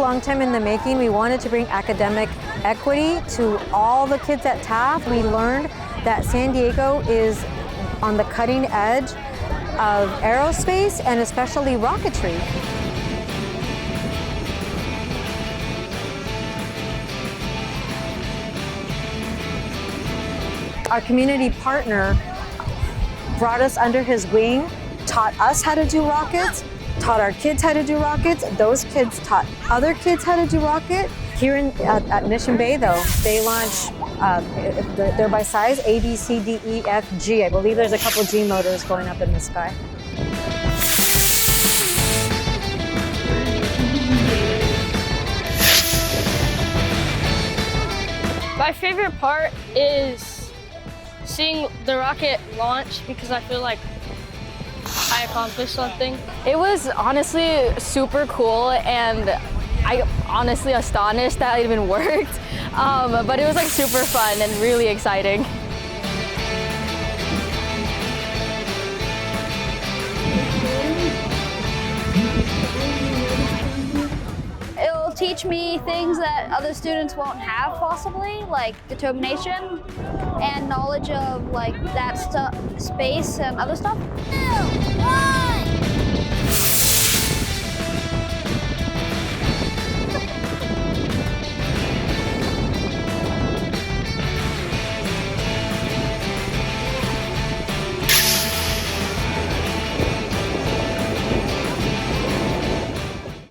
long time in the making. We wanted to bring academic equity to all the kids at Taft. We learned that San Diego is on the cutting edge of aerospace and especially rocketry. Our community partner brought us under his wing, taught us how to do rockets, taught our kids how to do rockets. Those kids taught other kids how to do rocket. Here at Mission Bay, though, they launch, they're by size, A, B, C, D, E, F, G. I believe there's a couple G motors going up in the sky. My favorite part is seeing the rocket launch because I feel like I accomplished something. It was honestly super cool, and I honestly astonished that it even worked. But it was like super fun and really exciting. It'll teach me things that other students won't have possibly, like determination and knowledge of like that stuff, space and other stuff.